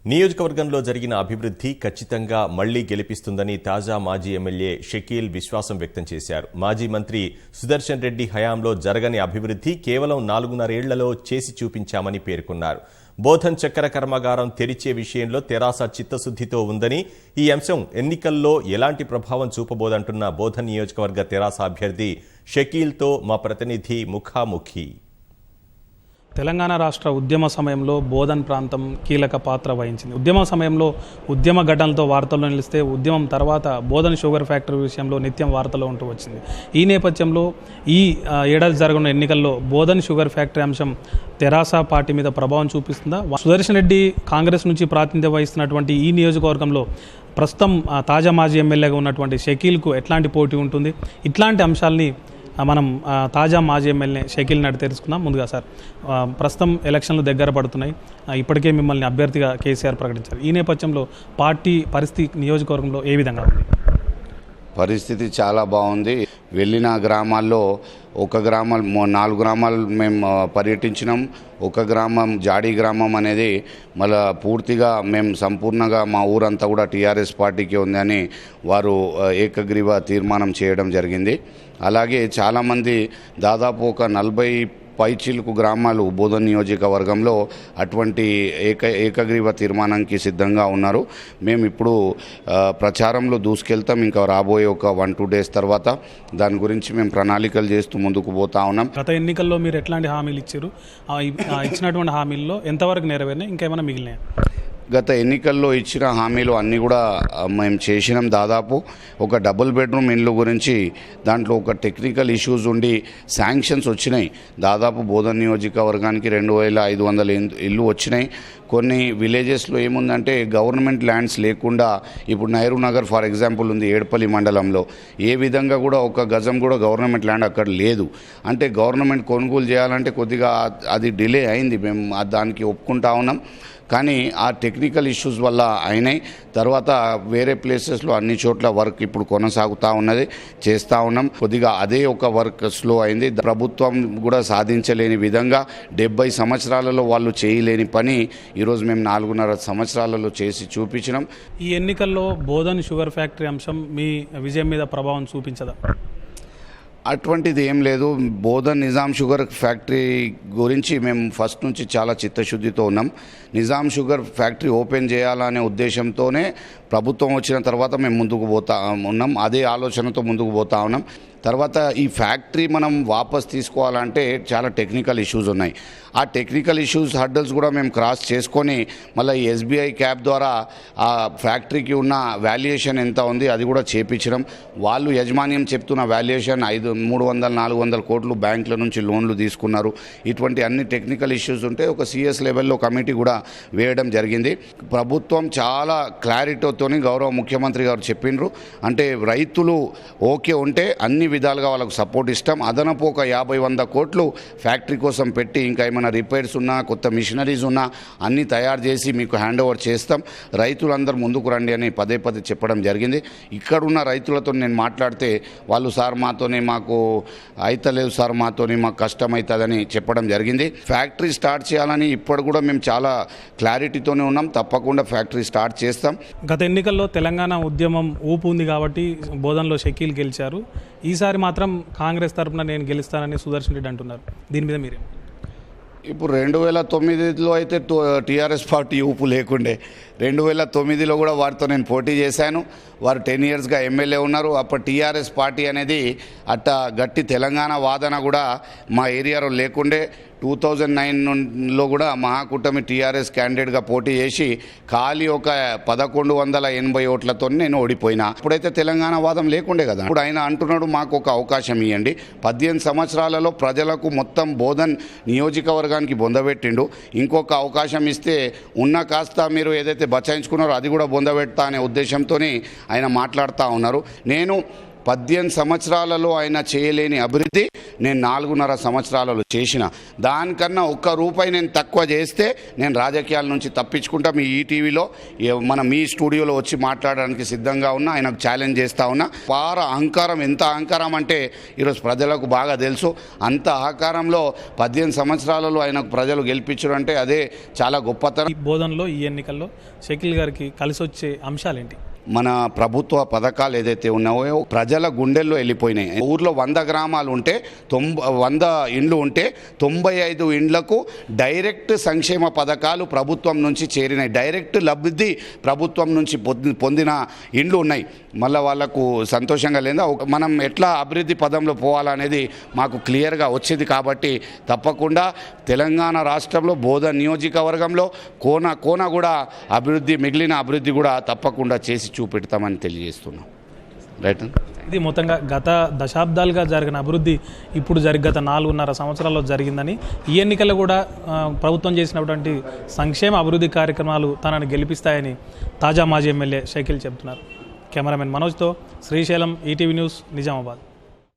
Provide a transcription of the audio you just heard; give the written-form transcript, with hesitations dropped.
నియోజకవర్గంలో జరిగిన అభివృద్ధి ఖచ్చితంగా మళ్లీ గెలిపిస్తుందని తాజా మాజీ ఎమ్మెల్యే షకీల్ విశ్వాసం వ్యక్తం చేశారు. మాజీ మంత్రి సుదర్శన్ రెడ్డి హయాంలో జరగని అభివృద్ధి కేవలం 4.5 ఏళ్లలో చేసి చూపించామని పేర్కొన్నారు. బోధన్ చక్కెర కర్మాగారం తెరిచే విషయంలో తెరాస చిత్తశుద్ధితో ఉందని, ఈ అంశం ఎన్నికల్లో ఎలాంటి ప్రభావం చూపబోదంటున్న బోధన్ నియోజకవర్గ తెరాస అభ్యర్థి షకీల్తో మా ప్రతినిధి ముఖాముఖి. తెలంగాణ రాష్ట్ర ఉద్యమ సమయంలో బోధన్ ప్రాంతం కీలక పాత్ర వహించింది. ఉద్యమ సమయంలో ఉద్యమ ఘటనలతో వార్తల్లో నిలిస్తే, ఉద్యమం తర్వాత బోధన్ షుగర్ ఫ్యాక్టరీ విషయంలో నిత్యం వార్తలో ఉంటూ వచ్చింది. ఈ నేపథ్యంలో ఈ ఏడాది జరగనున్న ఎన్నికల్లో బోధన్ షుగర్ ఫ్యాక్టరీ అంశం తెరాస పార్టీ మీద ప్రభావం చూపిస్తుందా? సుదర్శన్ రెడ్డి కాంగ్రెస్ నుంచి ప్రాతినిధ్యం వహిస్తున్నటువంటి ఈ నియోజకవర్గంలో ప్రస్తుతం తాజా మాజీ ఎమ్మెల్యేగా ఉన్నటువంటి షకీల్కు ఎట్లాంటి పోటీ ఉంటుంది? ఇట్లాంటి అంశాలని మనం తాజా మాజీ ఎమ్మెల్యే షకీల్ని అడిగి తెలుసుకుందాం. ముందుగా సార్, ప్రస్తుతం ఎలక్షన్లు దగ్గర పడుతున్నాయి. ఇప్పటికే మిమ్మల్ని అభ్యర్థిగా కేసీఆర్ ప్రకటించారు. ఈ నేపథ్యంలో పార్టీ పరిస్థితి నియోజకవర్గంలో ఏ విధంగా ఉంది? పరిస్థితి చాలా బాగుంది. వెళ్ళిన గ్రామాల్లో ఒక గ్రామాలు 4 గ్రామాలు మేము పర్యటించినాం. ఒక గ్రామం జాడి గ్రామం అనేది మళ్ళీ పూర్తిగా మేము సంపూర్ణంగా మా ఊరంతా కూడా టీఆర్ఎస్ పార్టీకి ఉందని వారు ఏకగ్రీవ తీర్మానం చేయడం జరిగింది. అలాగే చాలామంది దాదాపు ఒక 40 పైచిలుకు గ్రామాలు బోధన్ నియోజకవర్గంలో అటువంటి ఏకగ్రీవ తీర్మానానికి సిద్ధంగా ఉన్నారు. మేము ఇప్పుడు ప్రచారంలో దూసుకెళ్తాం. ఇంకా రాబోయే ఒక 1-2 డేస్ తర్వాత దాని గురించి మేము ప్రణాళికలు చేస్తూ ముందుకు పోతా ఉన్నాం. గత ఎన్నికల్లో మీరు ఎట్లాంటి హామీలు ఇచ్చారు? ఇచ్చినటువంటి హామీల్లో ఎంతవరకు నెరవేరినాయి, ఇంకేమైనా మిగిలినాయి? గత ఎన్నికల్లో ఇచ్చిన హామీలు అన్నీ కూడా మేము చేసినాం. దాదాపు ఒక డబుల్ బెడ్రూమ్ ఇండ్లు గురించి దాంట్లో ఒక టెక్నికల్ ఇష్యూస్ ఉండి శాంక్షన్స్ వచ్చినాయి. దాదాపు బోధన్ నియోజకవర్గానికి 2500 ఇల్లు వచ్చినాయి. కొన్ని విలేజెస్లో ఏముందంటే గవర్నమెంట్ ల్యాండ్స్ లేకుండా, ఇప్పుడు నెహ్రూ నగర్ ఫర్ ఎగ్జాంపుల్ ఉంది ఏడ్పల్లి మండలంలో, ఏ విధంగా కూడా ఒక గజం కూడా గవర్నమెంట్ ల్యాండ్ అక్కడ లేదు. అంటే గవర్నమెంట్ కొనుగోలు చేయాలంటే కొద్దిగా అది డిలే అయింది. మేము దానికి ఒప్పుకుంటా ఉన్నాం. కానీ ఆ టెక్నికల్ ఇష్యూస్ వల్ల అయినాయి. తర్వాత వేరే ప్లేసెస్లో అన్ని చోట్ల వర్క్ ఇప్పుడు కొనసాగుతూ ఉన్నది, చేస్తూ ఉన్నాం. కొద్దిగా అదే ఒక వర్క్ స్లో అయింది. ప్రభుత్వం కూడా సాధించలేని విధంగా 70 సంవత్సరాలలో వాళ్ళు చేయలేని పని ఈరోజు మేము 4.5 సంవత్సరాలలో చేసి చూపించినాం. ఈ ఎన్నికల్లో బోధన్ షుగర్ ఫ్యాక్టరీ అంశం మీ విజయం మీద ప్రభావం చూపించదా? అటువంటిది ఏం లేదు. బోధన్ నిజాం షుగర్ ఫ్యాక్టరీ గురించి మేము ఫస్ట్ నుంచి చాలా చిత్తశుద్ధితో ఉన్నాం. నిజాం షుగర్ ఫ్యాక్టరీ ఓపెన్ చేయాలనే ఉద్దేశంతోనే ప్రభుత్వం వచ్చిన తర్వాత మేము ముందుకు పోతా ఉన్నాం. అదే ఆలోచనతో ముందుకు పోతా ఉన్నాం. తర్వాత ఈ ఫ్యాక్టరీ మనం వాపస్ తీసుకోవాలంటే చాలా టెక్నికల్ ఇష్యూస్ ఉన్నాయి. ఆ టెక్నికల్ ఇష్యూస్ హర్డల్స్ కూడా మేము క్రాస్ చేసుకొని మళ్ళీ ఈ ఎస్బీఐ క్యాప్ ద్వారా ఆ ఫ్యాక్టరీకి ఉన్న వాల్యుయేషన్ ఎంత ఉంది అది కూడా చేపించడం. వాళ్ళు యజమాన్యం చెప్తున్న వాల్యుయేషన్ 300-400 కోట్లు బ్యాంకుల నుంచి లోన్లు తీసుకున్నారు. ఇటువంటి అన్ని టెక్నికల్ ఇష్యూస్ ఉంటే ఒక సిఎస్ లెవెల్లో కమిటీ కూడా వేయడం జరిగింది. ప్రభుత్వం చాలా క్లారిటీతోని గౌరవ ముఖ్యమంత్రి గారు చెప్పిండ్రు. అంటే రైతులు ఓకే ఉంటే అన్ని విధాలుగా వాళ్ళకు సపోర్ట్ ఇస్తాం. అదనపు ఒక 50-100 కోట్లు ఫ్యాక్టరీ కోసం పెట్టి ఇంకా ఏమైనా రిపేర్స్ ఉన్నా, కొత్త మిషనరీస్ ఉన్నా అన్నీ తయారు చేసి మీకు హ్యాండ్ ఓవర్ చేస్తాం. రైతులందరూ ముందుకు రండి అని పదే చెప్పడం జరిగింది. ఇక్కడున్న రైతులతో నేను మాట్లాడితే వాళ్ళు సార్ మాతోనే మాకు అయితలేదు, సార్ మాతోనే మాకు కష్టం అవుతుందని చెప్పడం జరిగింది. ఫ్యాక్టరీ స్టార్ట్ చేయాలని ఇప్పుడు కూడా మేము చాలా క్లారిటీతోనే ఉన్నాం. తప్పకుండా ఫ్యాక్టరీ స్టార్ట్ చేస్తాం. గత ఎన్నికల్లో తెలంగాణ ఉద్యమం ఊపు ఉంది కాబట్టి బోధన్లో షకీల్ గెలిచారు. ఈసారి మాత్రం కాంగ్రెస్ తరఫున నేను గెలుస్తానని సుదర్శన్ రెడ్డి అంటున్నారు. దీని మీద మీరే? ఇప్పుడు 2009లో అయితే టీఆర్ఎస్ పార్టీ ఊపు లేకుండే. 2009లో కూడా వారితో నేను పోటీ చేశాను. వారు 10 ఇయర్స్గా ఎమ్మెల్యే ఉన్నారు. అప్పుడు టీఆర్ఎస్ పార్టీ అనేది అట్ట గట్టి తెలంగాణ వాదన కూడా మా ఏరియాలో లేకుండే. 2009లో కూడా మహాకూటమి టీఆర్ఎస్ క్యాండిడేట్గా పోటీ చేసి ఖాళీ ఒక 1180 ఓట్లతో నేను ఓడిపోయినా. ఇప్పుడైతే తెలంగాణ వాదం లేకుండే కదా. ఇప్పుడు ఆయన అంటున్నాడు మాకు ఒక అవకాశం ఇవ్వండి. 18 సంవత్సరాలలో ప్రజలకు మొత్తం బోధన్ నియోజకవర్గానికి బొందబెట్టిండు. ఇంకొక అవకాశం ఇస్తే ఉన్న కాస్త మీరు ఏదైతే బచాయించుకున్నారో అది కూడా బొందబెడతా అనే ఉద్దేశంతో ఆయన మాట్లాడుతూ ఉన్నారు. నేను 18 సంవత్సరాలలో ఆయన చేయలేని అభివృద్ధి నేను 4.5 సంవత్సరాలలో చేసిన. దానికన్నా ఒక్క రూపాయి నేను తక్కువ చేస్తే నేను రాజకీయాల నుంచి తప్పించుకుంటా. మీ ఈటీవీలో మీ స్టూడియోలో వచ్చి మాట్లాడడానికి సిద్ధంగా ఉన్నా. ఆయనకు ఛాలెంజ్ చేస్తా ఉన్నా. అహంకారం, ఎంత అహంకారం అంటే ఈరోజు ప్రజలకు బాగా తెలుసు. అంత అహంకారంలో 18 సంవత్సరాలలో ఆయనకు ప్రజలు గెలిపించడం అంటే అదే చాలా గొప్పతనం. ఈ బోధనలో ఈ ఎన్నికల్లో షకీల్ గారికి కలిసి వచ్చే అంశాలేంటి? మన ప్రభుత్వ పథకాలు ఏదైతే ఉన్నాయో ప్రజల గుండెల్లో వెళ్ళిపోయినాయి. ఊర్లో 100 గ్రామాలు ఉంటే 100 ఇండ్లు ఉంటే 95 ఇండ్లకు డైరెక్ట్ సంక్షేమ పథకాలు ప్రభుత్వం నుంచి చేరినాయి. డైరెక్ట్ లబ్ధి ప్రభుత్వం నుంచి పొందిన ఇండ్లు ఉన్నాయి. మళ్ళీ వాళ్ళకు సంతోషంగా లేదా మనం ఎట్లా అభివృద్ధి పదంలో పోవాలనేది మాకు క్లియర్గా వచ్చింది. కాబట్టి తప్పకుండా తెలంగాణ రాష్ట్రంలో బోధన్ నియోజకవర్గంలో కోన కూడా మిగిలిన అభివృద్ధి కూడా తప్పకుండా చేసి చూపెడతామని తెలియజేస్తున్నాం. రైట్. ఇది మొత్తంగా గత దశాబ్దాలుగా జరిగిన అభివృద్ధి ఇప్పుడు గత 4.5 సంవత్సరాల్లో జరిగిందని, ఈ ఎన్నికల్లో కూడా ప్రభుత్వం చేసినటువంటి సంక్షేమ అభివృద్ధి కార్యక్రమాలు తనని గెలిపిస్తాయని తాజా మాజీ ఎమ్మెల్యే షకీల్ చెబుతున్నారు. కెమెరామెన్ మనోజ్తో శ్రీశైలం, ఈటీవీ న్యూస్, నిజామాబాద్.